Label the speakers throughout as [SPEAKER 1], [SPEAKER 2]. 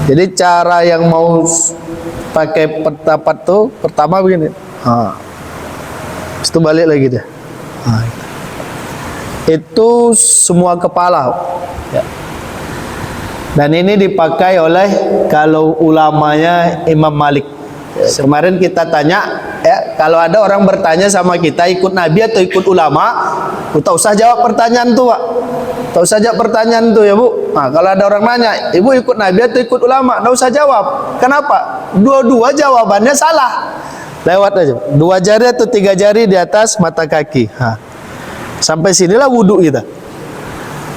[SPEAKER 1] Jadi cara yang mau pakai pertapat tuh pertama begini. Itu balik lagi deh. Itu semua kepala. Ya. Dan ini dipakai oleh kalau ulamanya Imam Malik. Ya, kemarin kita tanya, ya, kalau ada orang bertanya sama kita ikut Nabi atau ikut ulama, tak usah jawab pertanyaan tuh, Pak. Tak usah jawab pertanyaan tuh ya Bu. Nah, kalau ada orang nanya, Ibu ikut Nabi atau ikut ulama, tak usah jawab. Kenapa? Dua-dua jawabannya salah. Lewat aja. 2 jari atau 3 jari di atas mata kaki. Sampai sinilah wudhu kita.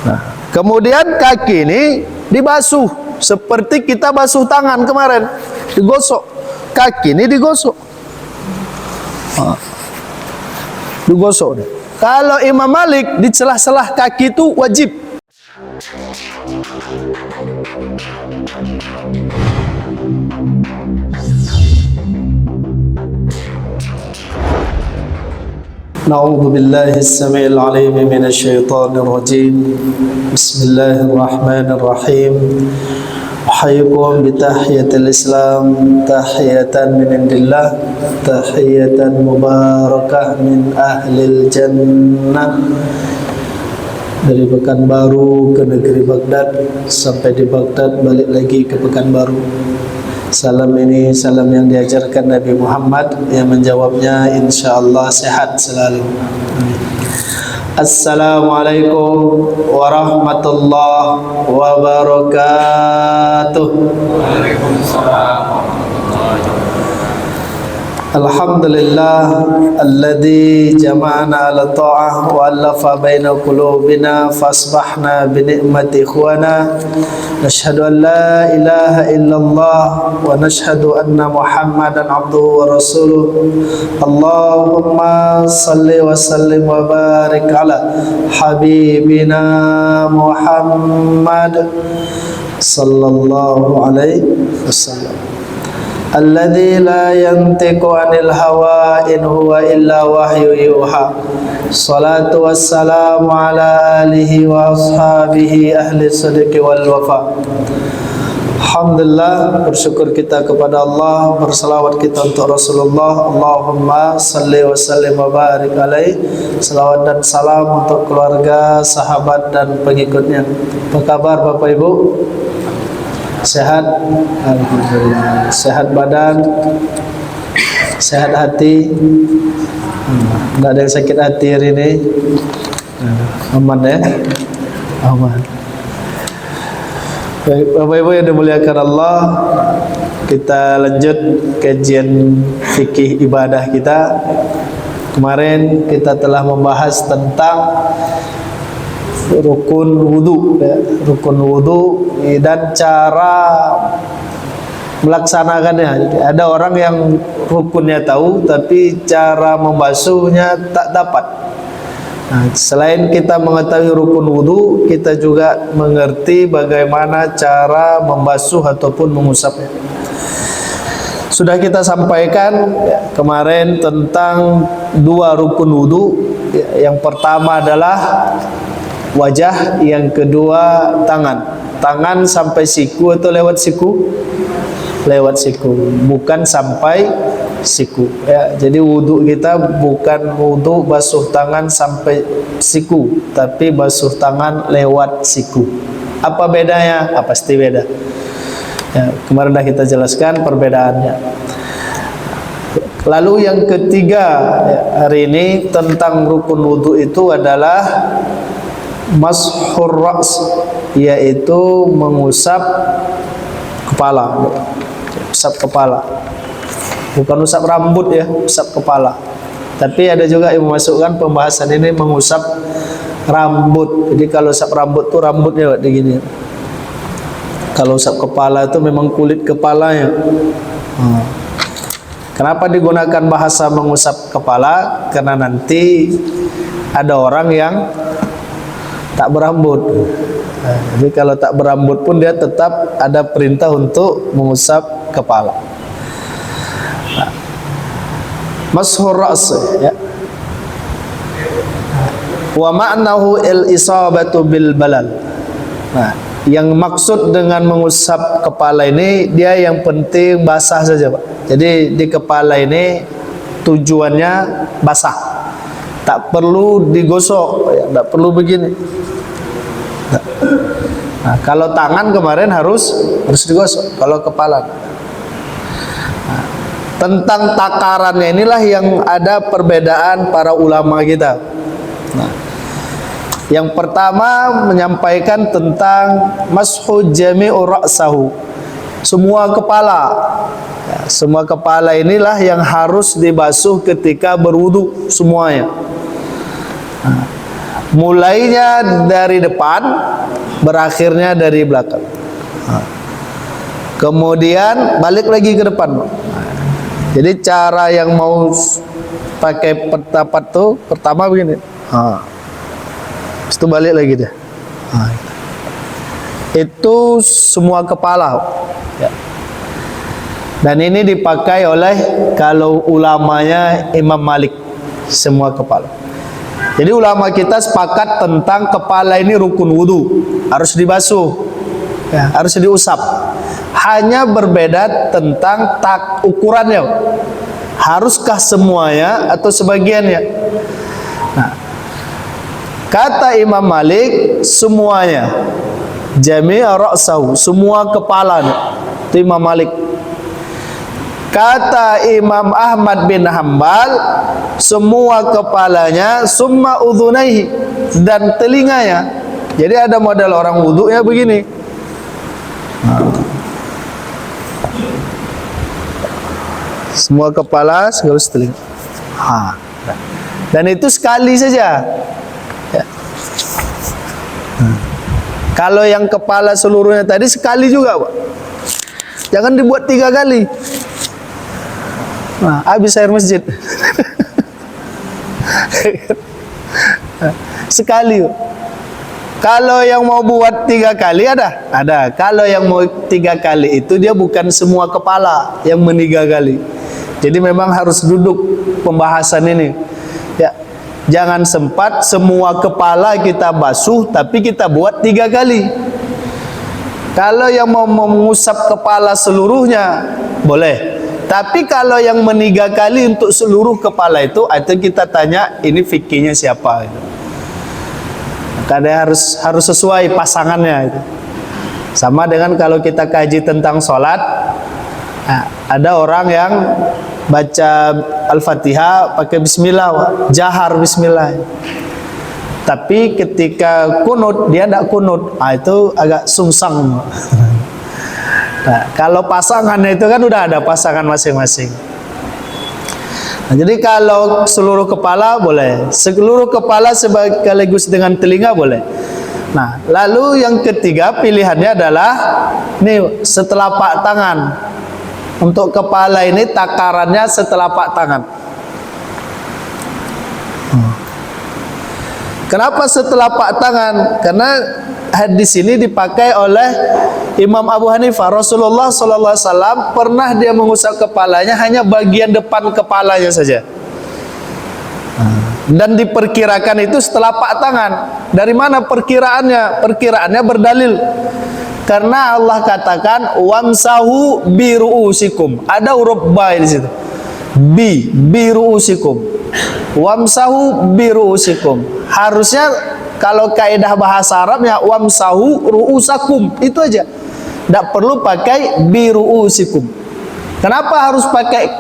[SPEAKER 1] Nah, kemudian kaki ini dibasuh seperti kita basuh tangan kemarin, digosok. Kaki ini digosok. Digosok. Kalau Imam Malik di celah-celah kaki itu wajib. Na'udzu billahi as-sami'il 'alim minasy syaithanir rajim. Bismillahirrahmanirrahim. Uhayikum bitahiyatil Islam, tahiyatan min indillah, tahiyatan mubarakah min ahlil jannah. Dari Pekanbaru ke negeri Baghdad, sampai di Baghdad balik lagi ke Pekanbaru. Salam ini salam yang diajarkan Nabi Muhammad, yang menjawabnya insyaallah sehat selalu. Assalamualaikum warahmatullahi wabarakatuh. Waalaikumsalam. Alhamdulillah alladzi jama'ana ala ta'ah wa alafa baina qulubina fasbahna bi ni'mati ikhwana. Nashhadu an la ilaha illallah wa nashhadu anna Muhammadan abduhu wa rasuluh. Allahumma salli wa sallim wa barik ala habibina Muhammad sallallahu alaihi wasallam. Alladzi la yantiqu 'anil hawa in huwa illa wahyu yuha. Salatu wassalamu ala alihi wa ashabihi ahli sidqi wal wafa. Alhamdulillah, bersyukur kita kepada Allah, berselawat kita untuk Rasulullah. Allahumma salli wa sallim wa barik alaihi. Selawat dan salam untuk keluarga, sahabat dan pengikutnya. Apa kabar Bapak Ibu? Sehat? Alhamdulillah. Sehat badan, sehat hati. Tidak ada yang sakit hati hari ini. Aman ya? Aman. Baik, Bapak Ibu yang dimuliakan Allah, kita lanjut kajian fikih ibadah kita. Kemarin kita telah membahas tentang rukun wudu, ya, rukun wudu dan cara melaksanakannya. Jadi ada orang yang rukunnya tahu tapi cara membasuhnya tak dapat. Nah, selain kita mengetahui rukun wudu, kita juga mengerti bagaimana cara membasuh ataupun mengusapnya. Sudah kita sampaikan ya, kemarin tentang 2 rukun wudu. Ya, yang pertama adalah wajah, yang kedua tangan. Tangan sampai siku atau lewat siku? Lewat siku, bukan sampai siku ya. Jadi wudu kita bukan wudu basuh tangan sampai siku, tapi basuh tangan lewat siku. Apa bedanya? Pasti beda ya, kemarin dah kita jelaskan perbedaannya. Lalu yang ketiga ya, hari ini tentang rukun wudu itu adalah mashur ra's, yaitu mengusap kepala. Usap kepala, bukan usap rambut ya, usap kepala. Tapi ada juga yang memasukkan pembahasan ini mengusap rambut. Jadi kalau usap rambut tuh rambutnya begini. Kalau usap kepala itu memang kulit kepalanya. Kenapa digunakan bahasa mengusap kepala? Karena nanti ada orang yang tak berambut. Jadi kalau tak berambut pun dia tetap ada perintah untuk mengusap kepala. Mashur ra's ya. Wa ma'nahu al-isabatu bil balal. Nah, Yang maksud dengan mengusap kepala ini, dia yang penting basah saja, Pak. Jadi di kepala ini tujuannya basah, tak perlu digosok, ya, tak perlu begini. Nah, kalau tangan kemarin harus digosok, kalau kepala. Nah, tentang takarannya inilah yang ada perbedaan para ulama kita. Nah, yang pertama menyampaikan tentang mashu jami'u ra'sahu, semua kepala. Ya, semua kepala inilah yang harus dibasuh ketika berwudu semuanya. Nah, mulainya dari depan, berakhirnya dari belakang. Nah, kemudian balik lagi ke depan. Nah, jadi cara yang mau pakai pendapat tuh pertama begini. Nah, itu balik lagi dia. Nah, itu semua kepala. Ya. Dan ini dipakai oleh kalau ulamanya Imam Malik, semua kepala. Jadi ulama kita sepakat tentang kepala ini rukun wudu, harus dibasuh, ya, harus diusap. Hanya berbeda tentang ukurannya. Haruskah semuanya atau sebagiannya? Nah, kata Imam Malik semuanya, jami'a ra'sahu, semua kepalanya. Itu Imam Malik. Kata Imam Ahmad bin Hanbal, semua kepalanya, summa udhunaihi, dan telinganya. Jadi ada model orang wudu ya begini. Semua kepala sekaligus telinga. Dan itu sekali saja. Ya. Kalau yang kepala seluruhnya tadi sekali juga, Pak. Jangan dibuat 3 kali. Nah, habis air masjid. Sekali. Kalau yang mau buat 3 kali ada. Kalau yang mau 3 kali itu dia bukan semua kepala yang 3 kali. Jadi memang harus duduk pembahasan ini. Ya, jangan sempat semua kepala kita basuh tapi kita buat 3 kali. Kalau yang mau mengusap kepala seluruhnya boleh. Tapi kalau yang 3 kali untuk seluruh kepala itu kita tanya ini fikihnya siapa itu. Karena harus sesuai pasangannya itu. Sama dengan kalau kita kaji tentang sholat, nah, ada orang yang baca Al-Fatihah pakai bismillah, jahar bismillah. Tapi ketika kunut dia tidak kunut, itu agak sungsang. Nah, kalau pasangannya itu kan udah ada pasangan masing-masing. Nah, jadi kalau seluruh kepala boleh, seluruh kepala sekaligus dengan telinga boleh. Nah, lalu yang ketiga pilihannya adalah nih setelapak tangan. Untuk kepala ini takarannya setelapak tangan. Kenapa setelapak tangan? Karena hadis ini dipakai oleh Imam Abu Hanifah. Rasulullah SAW pernah dia mengusap kepalanya hanya bagian depan kepalanya saja. Dan diperkirakan itu setelapak tangan. Dari mana perkiraannya? Perkiraannya berdalil. Karena Allah katakan wamsahu biru'usikum. Ada huruf ba di situ. Biru'usikum. Wamsahu biru'usikum. Harusnya kalau kaidah bahasa Arabnya wamsahu ru'usakum, itu aja. Tidak perlu pakai biru'usikum. Kenapa harus pakai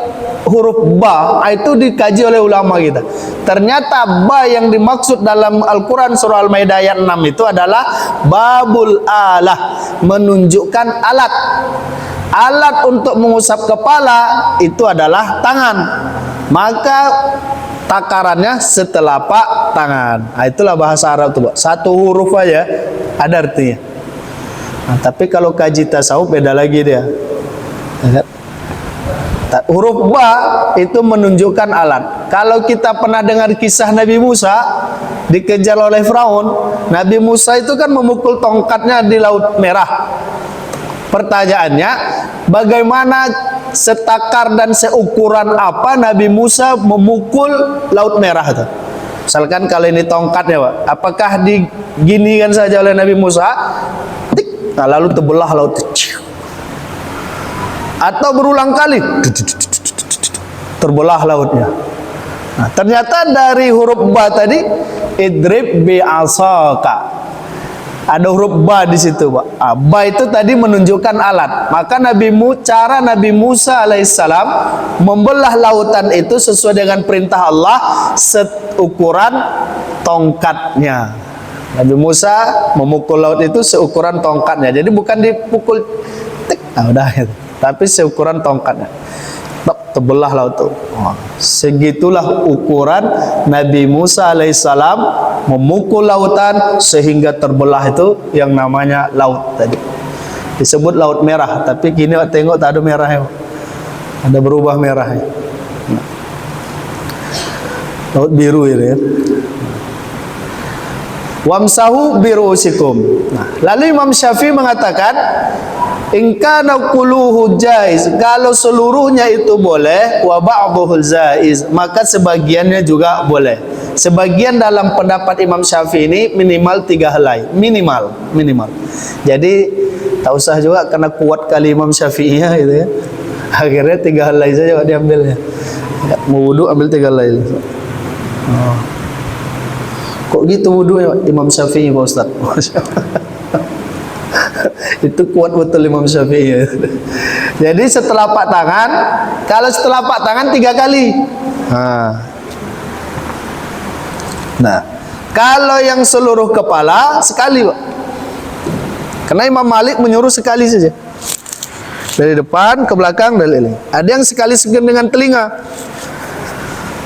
[SPEAKER 1] huruf ba? Itu dikaji oleh ulama kita. Ternyata ba yang dimaksud dalam Al-Quran surah Al-Maidah ayat 6 itu adalah babul alah, menunjukkan alat. Alat untuk mengusap kepala itu adalah tangan. Maka takarannya setelapak tangan. Nah, itulah bahasa Arab itu, satu huruf aja ada artinya. Nah, tapi kalau kaji tasawuf beda lagi dia. Huruf ba itu menunjukkan alat. Kalau kita pernah dengar kisah Nabi Musa dikejar oleh Firaun, Nabi Musa itu kan memukul tongkatnya di Laut Merah. Pertanyaannya, bagaimana setakar dan seukuran apa Nabi Musa memukul Laut Merah itu? Misalkan kalau ini tongkatnya, Pak, apakah diginikan saja oleh Nabi Musa? Tik, Nah, lalu terbelah laut. Atau berulang kali terbelah lautnya. Nah, ternyata dari huruf ba tadi, idrib bi asaka. Ada huruf ba di situ, Pak. Ba itu tadi menunjukkan alat. Maka cara Nabi Musa alaihissalam membelah lautan itu sesuai dengan perintah Allah, seukuran tongkatnya. Nabi Musa memukul laut itu seukuran tongkatnya. Jadi bukan dipukul tik, nah udah gitu. Tapi seukuran tongkatnya. Terbelah laut itu. Segitulah ukuran Nabi Musa alaihissalam memukul lautan sehingga terbelah itu yang namanya laut tadi. Disebut laut merah, tapi kini tengok tak ada merahnya. Ada berubah merahnya. Laut biru ini ya. Wamsahu birusikum. Nah, lalu Imam Syafi'i mengatakan, in kana kulluhu jaiz, kalau seluruhnya itu boleh, wa ba'dhuhu jaiz, maka sebagiannya juga boleh. Sebagian dalam pendapat Imam Syafi'i ini minimal 3 helai, minimal. Jadi tak usah juga karena kuat kali Imam Syafi'i ya gitu ya. Akhirnya 3 helai saja diambilnya. Mau wudu ambil 3 helai. Kok gitu wudu ya Imam Syafi'i Pak Ustaz? Itu kuat betul Imam Syafi'i. Jadi setelapak tangan, kalau setelapak tangan 3 kali. Nah, kalau yang seluruh kepala sekali, Pak. Karena Imam Malik menyuruh sekali saja. Dari depan ke belakang dari ini. Ada yang sekali dengan telinga.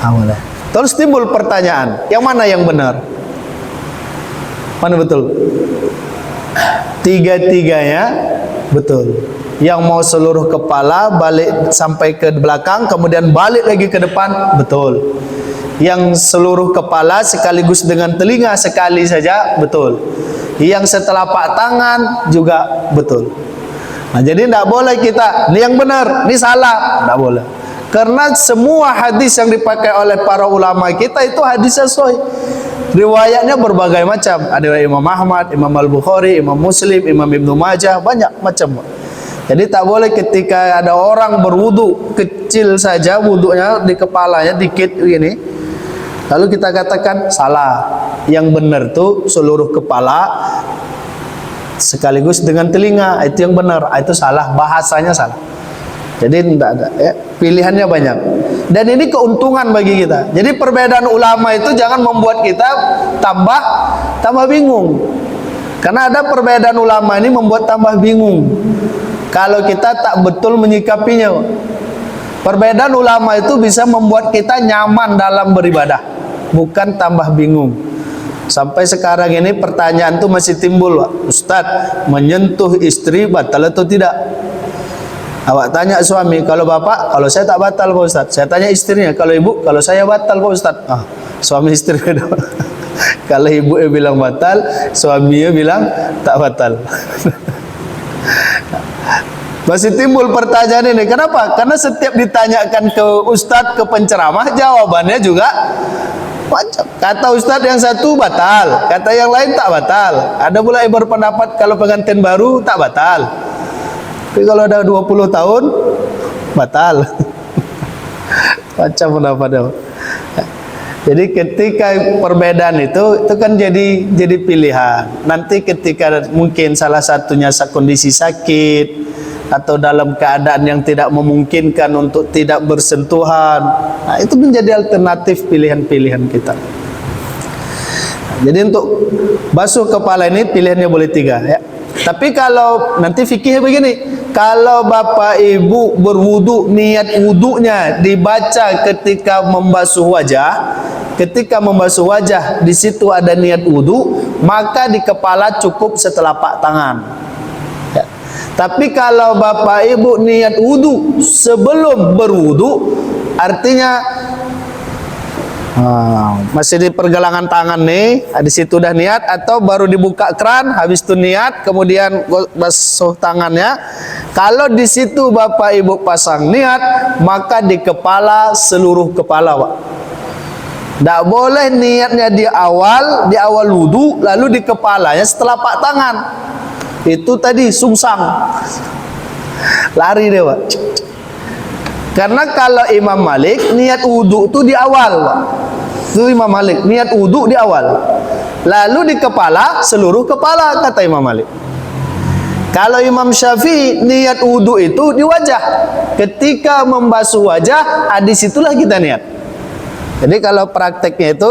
[SPEAKER 1] Boleh. Terus timbul pertanyaan, yang mana yang benar? Mana betul? 3-3-nya betul. Yang mau seluruh kepala balik sampai ke belakang, kemudian balik lagi ke depan, betul. Yang seluruh kepala sekaligus dengan telinga sekali saja, betul. Yang setelapak tangan juga betul. Nah, jadi tidak boleh kita, ini yang benar, ini salah, tidak boleh. Karena semua hadis yang dipakai oleh para ulama kita itu hadis sesuai. Riwayatnya berbagai macam. Ada Imam Ahmad, Imam Al-Bukhari, Imam Muslim, Imam Ibnu Majah, banyak macam. Jadi tak boleh ketika ada orang berwudu kecil saja, wudunya di kepalanya dikit begini, lalu kita katakan salah. Yang benar tuh seluruh kepala sekaligus dengan telinga, itu yang benar. Itu salah, bahasanya salah. Jadi tidak ada ya, pilihannya banyak. Dan ini keuntungan bagi kita. Jadi perbedaan ulama itu jangan membuat kita tambah bingung. Karena ada perbedaan ulama ini membuat tambah bingung kalau kita tak betul menyikapinya. Perbedaan ulama itu bisa membuat kita nyaman dalam beribadah, bukan tambah bingung. Sampai sekarang ini pertanyaan itu masih timbul, Ustaz, menyentuh istri batal atau tidak? Awak tanya suami, kalau bapak, kalau saya tak batal Pak Ustaz. Saya tanya istrinya, kalau ibu, kalau saya batal Pak Ustaz. Suami istri beda. Kalau ibu bilang batal, suaminya bilang tak batal. Masih timbul pertanyaan ini. Kenapa? Karena setiap ditanyakan ke Ustaz, ke penceramah, jawabannya juga macam. Kata Ustaz yang satu batal, kata yang lain tak batal. Ada pula yang berpendapat kalau pengantin baru tak batal. Tapi kalau ada 20 tahun batal. Macam pendapatnya. Jadi ketika perbedaan itu kan jadi pilihan. Nanti ketika mungkin salah satunya kondisi sakit atau dalam keadaan yang tidak memungkinkan untuk tidak bersentuhan, nah itu menjadi alternatif pilihan-pilihan kita. Jadi untuk basuh kepala ini pilihannya boleh 3 ya. Tapi kalau nanti fikih begini, kalau bapak ibu berwudu, niat wudunya dibaca ketika membasuh wajah, di situ ada niat wudu, maka di kepala cukup setelapak tangan. Ya. Tapi kalau bapak ibu niat wudu sebelum berwudu, artinya masih di pergelangan tangan nih, di situ udah niat, atau baru dibuka keran, habis itu niat, kemudian basuh tangannya. Kalau di situ bapak ibu pasang niat, maka di kepala seluruh kepala, Pak. Tidak boleh niatnya di awal wudu, lalu di kepalanya setelah pak tangan. Itu tadi sungsang, lari dia, Pak. Karena kalau Imam Malik niat wudu itu di awal, Pak. Itu Imam Malik niat wudu di awal, lalu di kepala, seluruh kepala, kata Imam Malik. Kalau Imam Syafi'i niat wudu itu di wajah, ketika membasuh wajah, di situlah kita niat. Jadi kalau prakteknya itu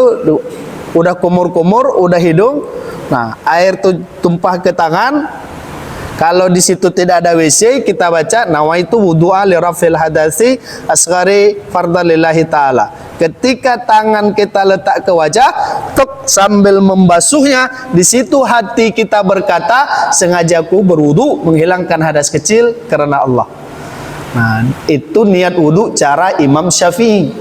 [SPEAKER 1] udah kumur-kumur, udah hidung, nah air tumpah ke tangan. Kalau di situ tidak ada WC, kita baca nawaitu wudu'a li rafil hadasi asghari fardhan lillahi ta'ala. Ketika tangan kita letak ke wajah, tuk, sambil membasuhnya, di situ hati kita berkata, sengajaku berwudu menghilangkan hadas kecil karena Allah. Nah, itu niat wudu cara Imam Syafi'i.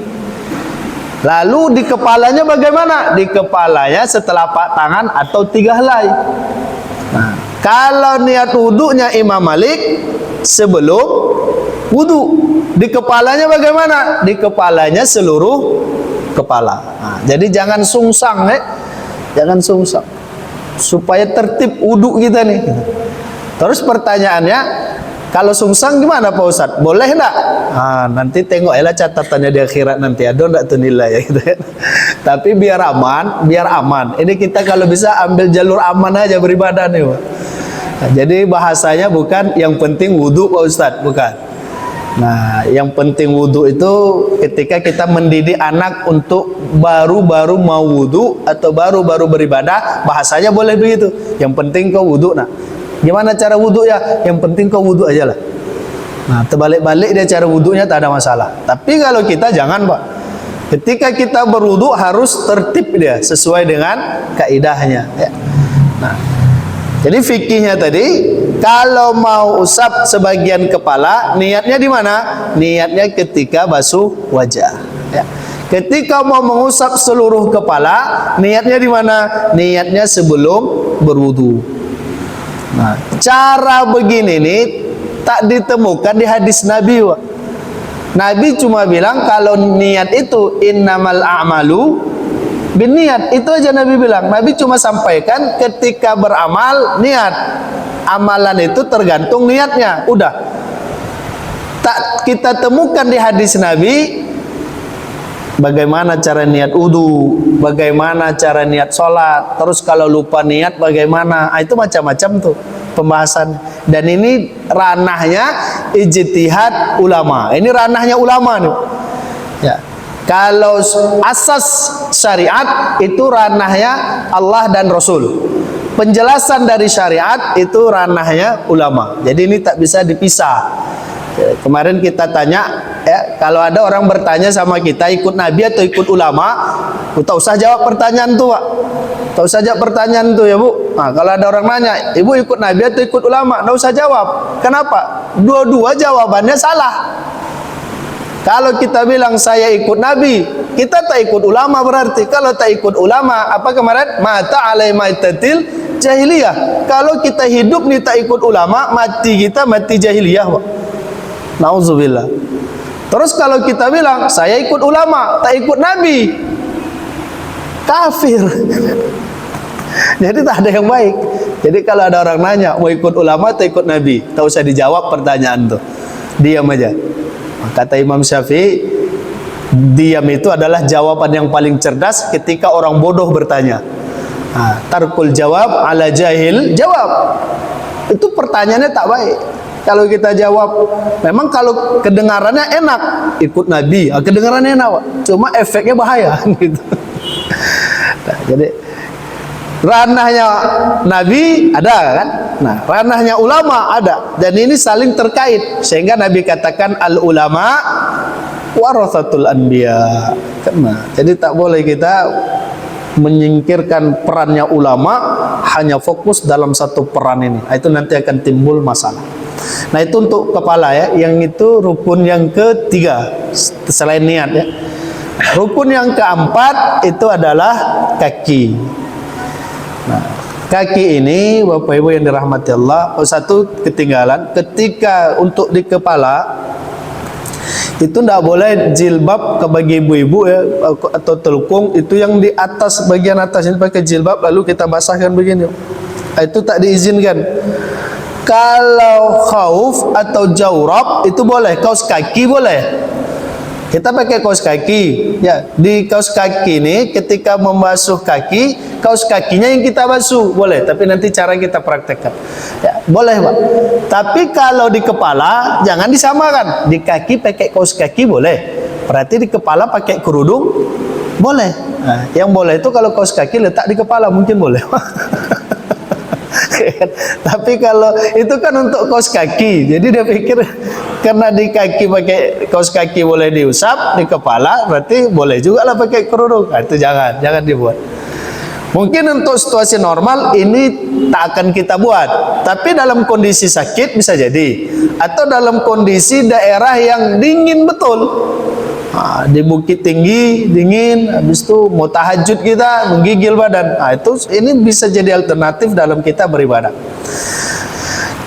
[SPEAKER 1] Lalu di kepalanya bagaimana? Di kepalanya setelapak tangan atau 3 helai. Nah, kalau niat wudunya Imam Malik sebelum wudu, di kepalanya bagaimana? Di kepalanya seluruh kepala. Nah, jadi jangan sungsang, jangan sungsang, supaya tertib wudu kita nih. Terus pertanyaannya, kalau sungsang gimana Pak Ustadz? Boleh enggak? Nah, nanti tengok ya catatannya di akhirat nanti, ada enggak tuh nilai ya gitu ya. Tapi biar aman, biar aman. Ini kita kalau bisa ambil jalur aman aja beribadah nih, Pak. Nah, jadi bahasanya bukan yang penting wudu Pak Ustadz, bukan. Nah, yang penting wudu itu ketika kita mendidik anak untuk baru-baru mau wudu atau baru-baru beribadah, bahasanya boleh begitu. Yang penting kau wudu. Nah, gimana cara wudu ya? Yang penting kau wudu aja lah. Nah, terbalik-balik dia cara wudunya tak ada masalah. Tapi kalau kita jangan, Pak. Ketika kita berwudu harus tertib dia sesuai dengan kaidahnya. Ya. Nah, jadi fikihnya tadi, kalau mau usap sebagian kepala, niatnya di mana? Niatnya ketika basuh wajah. Ya. Ketika mau mengusap seluruh kepala, niatnya di mana? Niatnya sebelum berwudu. Nah, cara begini nih tak ditemukan di hadis Nabi, Wak. Nabi cuma bilang kalau niat itu innamal a'malu binniat, itu aja Nabi bilang. Nabi cuma sampaikan ketika beramal niat. Amalan itu tergantung niatnya. Udah. Tak kita temukan di hadis Nabi bagaimana cara niat wudu, bagaimana cara niat sholat, terus kalau lupa niat bagaimana. Itu macam-macam tuh pembahasan. Dan ini ranahnya ijtihad ulama. Ini ranahnya ulama nih. Ya. Kalau asas syariat itu ranahnya Allah dan Rasul. Penjelasan dari syariat itu ranahnya ulama. Jadi ini tak bisa dipisah. Kemarin kita tanya, ya, kalau ada orang bertanya sama kita ikut Nabi atau ikut ulama, tak usah jawab pertanyaan tuh, Pak. Tak usah jawab pertanyaan tuh ya, Bu. Nah, kalau ada orang nanya, Ibu ikut Nabi atau ikut ulama, tak usah jawab. Kenapa? Dua-dua jawabannya salah. Kalau kita bilang saya ikut Nabi, kita tak ikut ulama berarti. Kalau tak ikut ulama, apa kemarin? Mata alai maitatil jahiliyah. Kalau kita hidup nih tak ikut ulama, mati kita mati jahiliyah, Pak. Nauzubillah. Terus kalau kita bilang saya ikut ulama, tak ikut Nabi, kafir. Jadi tak ada yang baik. Jadi kalau ada orang nanya mau ikut ulama atau ikut Nabi, tak usah dijawab pertanyaan tuh, diam aja. Kata Imam Syafi'i, diam itu adalah jawaban yang paling cerdas ketika orang bodoh bertanya. Tarkul jawab ala jahil jawab. Itu pertanyaannya tak baik. Kalau kita jawab, memang kalau kedengarannya enak, ikut Nabi, kedengarannya enak, cuma efeknya bahaya gitu. Nah, jadi ranahnya Nabi ada kan? Nah, ranahnya ulama ada, dan ini saling terkait sehingga Nabi katakan al ulama warathatul anbiya. Nah, jadi tak boleh kita menyingkirkan perannya ulama hanya fokus dalam satu peran ini. Itu nanti akan timbul masalah. Nah, itu untuk kepala ya. Yang itu rukun yang ketiga selain niat ya. Rukun yang keempat itu adalah kaki. Nah, kaki ini Bapak Ibu yang dirahmati Allah, satu ketinggalan ketika untuk di kepala itu tidak boleh jilbab ke bagi ibu-ibu ya, atau telukung itu yang di atas, bagian atas ini pakai jilbab lalu kita basahkan begini. Itu tak diizinkan. Kalau khauf atau jawrab itu boleh, kaos kaki boleh. Kita pakai kaos kaki. Ya, di kaos kaki ini ketika membasuh kaki, kaos kakinya yang kita basuh boleh. Tapi nanti cara kita praktekkan. Ya, boleh Pak. Tapi kalau di kepala jangan disamakan. Di kaki pakai kaos kaki boleh. Berarti di kepala pakai kerudung boleh. Nah, yang boleh itu kalau kaos kaki letak di kepala mungkin boleh. Tapi kalau itu kan untuk kaos kaki, jadi dia pikir karena di kaki pakai kaos kaki boleh diusap, di kepala berarti boleh juga lah pakai kerudung. Nah, itu jangan dibuat. Mungkin untuk situasi normal ini tak akan kita buat, tapi dalam kondisi sakit bisa jadi, atau dalam kondisi daerah yang dingin betul. Nah, di bukit tinggi dingin, habis itu mau tahajud kita menggigil badan. Nah, ini bisa jadi alternatif dalam kita beribadah.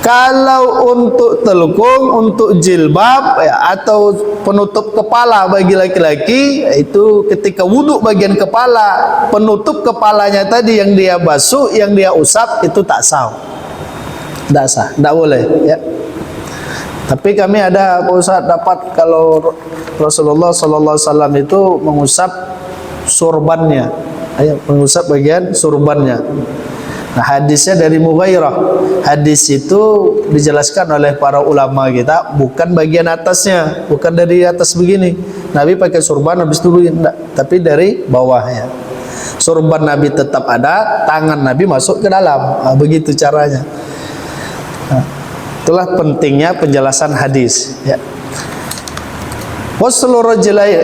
[SPEAKER 1] Kalau untuk telukung, untuk jilbab ya, atau penutup kepala bagi laki-laki, itu ketika wudhu bagian kepala, penutup kepalanya tadi yang dia basuh, yang dia usap itu tak sah, tidak boleh ya. Tapi kami ada Pak Ustaz dapat kalau Rasulullah Sallallahu Alaihi Wasallam itu mengusap surbannya, mengusap bagian surbannya. Nah, hadisnya dari Mughairah. Hadis itu dijelaskan oleh para ulama kita, bukan bagian atasnya, bukan dari atas begini. Nabi pakai surban habis itu begini, tapi dari bawahnya. Surban Nabi tetap ada, tangan Nabi masuk ke dalam. Nah, begitu caranya. Nah, itulah pentingnya penjelasan hadis ya. Waslu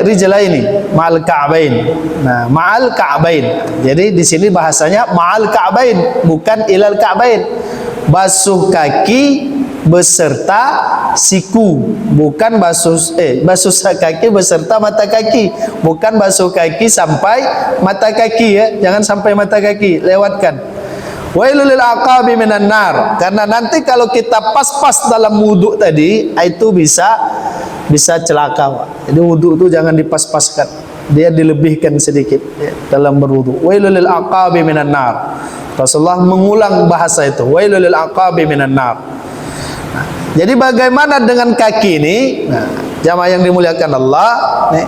[SPEAKER 1] rijlaini ma'al ka'bain. Nah, ma'al ka'bain. Jadi di sini bahasanya ma'al ka'bain, bukan ilal ka'bain. Basuh kaki beserta siku, bukan basuh kaki beserta mata kaki, bukan basuh kaki sampai mata kaki ya. Jangan sampai mata kaki, lewatkan. Wailul lil aqabi minan nar. Karena nanti kalau kita pas-pas dalam wudhu tadi, itu bisa celaka Pak. Jadi wudhu itu jangan dipas-paskan, dia dilebihkan sedikit ya, dalam berwudhu. Wailul lil aqabi minan nar. Rasulullah mengulang bahasa itu, wailul lil aqabi minan nar. Nah, jadi bagaimana dengan kaki ini? Nah, jamaah yang dimuliakan Allah, nih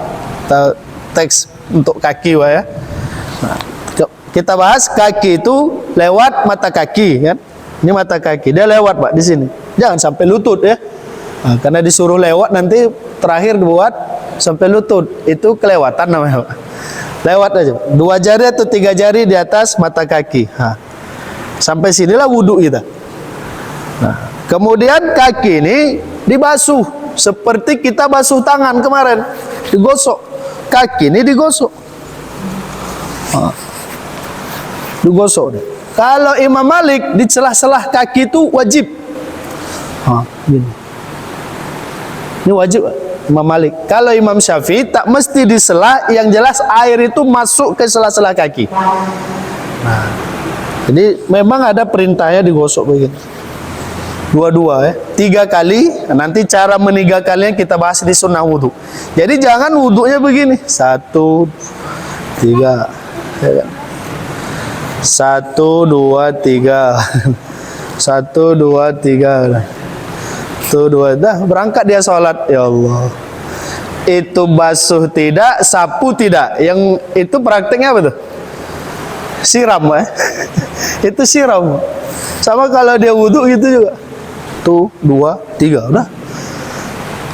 [SPEAKER 1] teks untuk kaki Pak ya. Nah, kita bahas kaki itu lewat mata kaki kan. Ini mata kaki, dia lewat Pak di sini. Jangan sampai lutut ya. Nah, karena disuruh lewat nanti terakhir dibuat sampai lutut, itu kelewatan namanya Pak. Lewat aja, 2 jari atau 3 jari di atas mata kaki. Nah, sampai sinilah wudhu kita. Nah, kemudian kaki ini dibasuh seperti kita basuh tangan kemarin, digosok. Kaki ini digosok. Nah, digosok deh. Kalau Imam Malik di celah-celah kaki itu wajib. Gini. Ini wajib Imam Malik. Kalau Imam Syafi'i tak mesti disela, yang jelas air itu masuk ke sela-sela kaki. Nah, jadi memang ada perintahnya digosok begini. Dua-dua ya, 3 kali. Nanti cara meninggalkannya kita bahas di sunnah wudhu. Jadi jangan wudhunya begini, 1, 3, 1, 2, 3, 1, 2, 3. 1, 2, dah berangkat dia sholat. Ya Allah, itu basuh tidak, sapu tidak. Yang itu prakteknya apa tuh? Siram ya. Itu siram. Sama kalau dia wudhu gitu juga. 1, 2, 3 udah.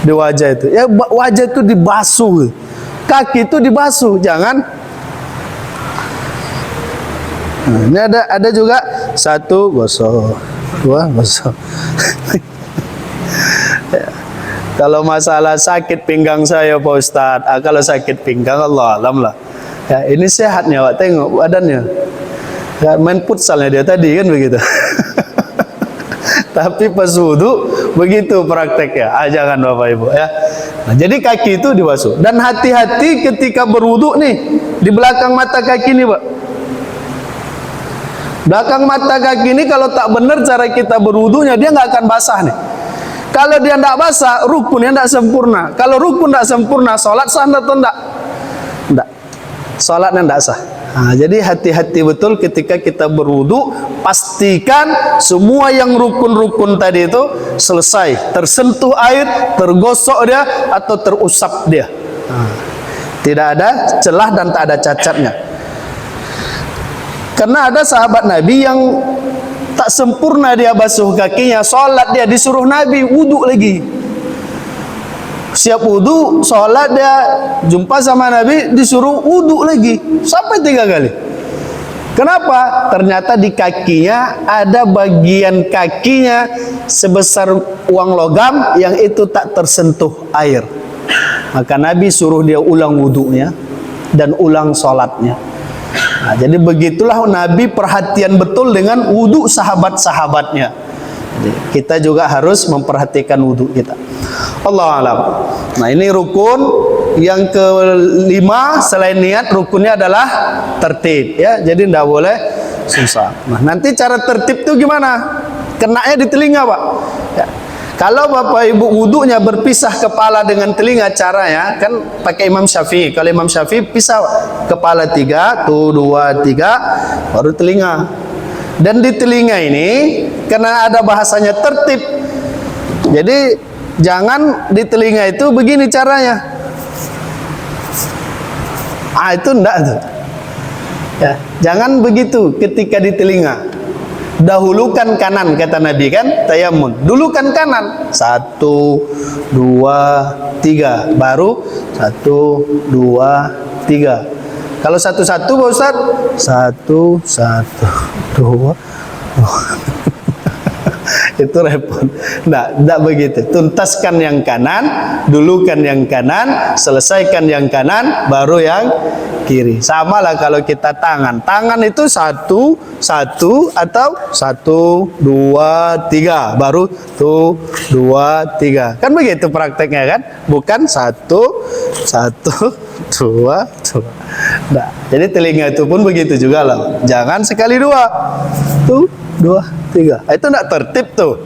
[SPEAKER 1] Di wajah itu. Ya wajah itu dibasuh. Kaki itu dibasuh, jangan. Nah, ini ada juga 1 gosok, 2 gosok. Ya. Kalau masalah sakit pinggang saya Pak Ustadz, kalau sakit pinggang Allah alam lah. Ya, ini sehatnya Pak, tengok badannya. Ya, main futsalnya dia tadi kan begitu. Tapi pas wudhu begitu prakteknya. Jangan Bapak Ibu ya. Nah, jadi kaki itu dibasuh. Dan hati-hati ketika berwudhu nih, di belakang mata kaki nih Pak. Belakang mata kaki ini kalau tak benar cara kita berwudhunya, dia nggak akan basah nih. Kalau dia tidak basah, rukunnya tidak sempurna. Kalau rukun tidak sempurna, sholat sah atau tidak? Tidak. Sholatnya tidak sah. Jadi hati-hati betul ketika kita berwudu, pastikan semua yang rukun-rukun tadi itu selesai, tersentuh air, tergosok dia atau terusap dia. Tidak ada celah dan tak ada cacatnya. Karena ada sahabat Nabi yang tak sempurna dia basuh kakinya, sholat dia disuruh Nabi wudu lagi. Siap wudu, sholat dia jumpa sama Nabi disuruh wudu lagi sampai 3 kali. Kenapa? Ternyata di kakinya ada bagian kakinya sebesar uang logam yang itu tak tersentuh air. Maka Nabi suruh dia ulang wudunya dan ulang sholatnya. Jadi begitulah Nabi perhatian betul dengan wudu sahabat-sahabatnya. Jadi kita juga harus memperhatikan wudu kita. Allah alam. Nah, ini rukun yang kelima selain niat, rukunnya adalah tertib ya. Jadi tidak boleh susah. Nah, nanti cara tertib itu gimana? Kenanya di telinga, Pak. Ya. Kalau Bapak Ibu wudunya berpisah kepala dengan telinga, caranya kan pakai Imam Syafi'i. Kalau Imam Syafi'i pisah kepala 3, tuh 2, 3, baru telinga. Dan di telinga ini karena ada bahasanya tertib. Jadi jangan di telinga itu begini caranya. Itu enggak tuh. Ya, jangan begitu ketika di telinga. Dahulukan kanan kata Nabi kan, tayamun. Dulukan kanan. 1, 2, 3. Baru 1, 2, 3. Kalau satu-satu Pak Ustaz, 1, 2. Itu repot. Tidak begitu. Tuntaskan yang kanan, dulukan yang kanan, selesaikan yang kanan, baru yang kiri. Sama lah kalau kita tangan. Tangan itu 1, 1 atau 1, 2, 3. Baru 2, 3. Kan begitu prakteknya kan? Bukan 1, 2, 2. Nah, jadi telinga itu pun begitu juga lah. Jangan sekali 2. 2, 3. Itu tidak tertib tuh.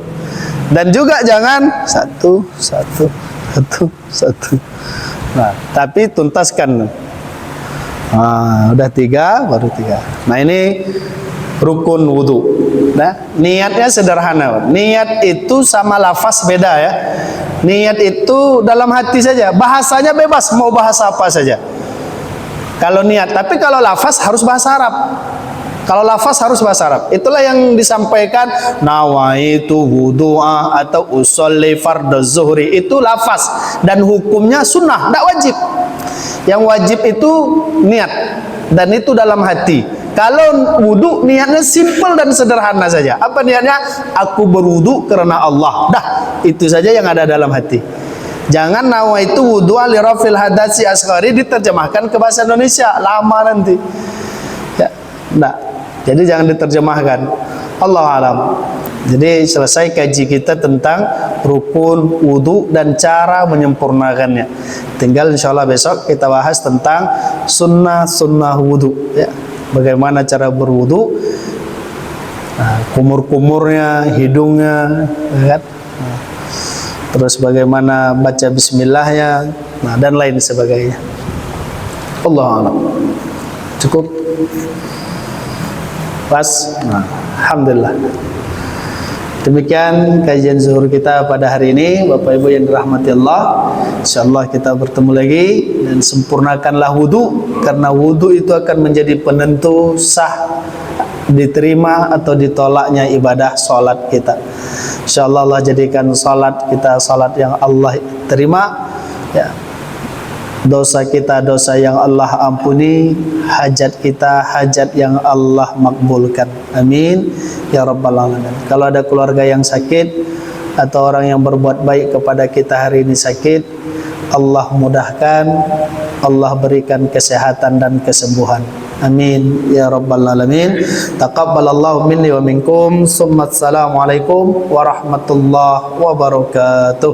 [SPEAKER 1] Dan juga jangan 1, 1, 1. Nah, tapi tuntaskan. Udah 3, baru 3. Nah, ini rukun wudu. Nah, niatnya sederhana. Niat itu sama lafaz beda ya. Niat itu dalam hati saja. Bahasanya bebas, mau bahasa apa saja. Kalau niat, tapi kalau lafaz harus bahasa Arab. Kalau lafaz harus bahasa Arab. Itulah yang disampaikan nawaitu wudu'a atau usolli fardhu zuhri. Itu lafaz dan hukumnya sunnah, tidak wajib. Yang wajib itu niat dan itu dalam hati. Kalau wudu niatnya simple dan sederhana saja. Apa niatnya? Aku berwudu karena Allah. Dah, itu saja yang ada dalam hati. Jangan nawaitu wudu'a li rafil hadasi asghari diterjemahkan ke bahasa Indonesia, lama nanti. Ya, enggak. Jadi jangan diterjemahkan. Allah alam. Jadi selesai kaji kita tentang rukun wudu dan cara menyempurnakannya. Tinggal insyaallah besok kita bahas tentang sunnah wudu ya. Bagaimana cara berwudu, kumur-kumurnya, hidungnya, kan? Terus bagaimana baca bismillahnya, dan lain sebagainya. Allah a'lam. Cukup? Pas? Alhamdulillah. Demikian kajian zuhur kita pada hari ini, Bapak Ibu yang dirahmati Allah. Insyaallah kita bertemu lagi dan sempurnakanlah wudu, karena wudu itu akan menjadi penentu sah diterima atau ditolaknya ibadah salat kita. Insyaallah Allah jadikan salat kita salat yang Allah terima ya. Dosa kita dosa yang Allah ampuni, hajat kita hajat yang Allah makbulkan. Amin ya rabbal alamin. Kalau ada keluarga yang sakit atau orang yang berbuat baik kepada kita hari ini sakit, Allah mudahkan, Allah berikan kesehatan dan kesembuhan. Amin ya rabbal alamin. Taqabbalallahu minni wa minkum. Assalamualaikum warahmatullahi wabarakatuh.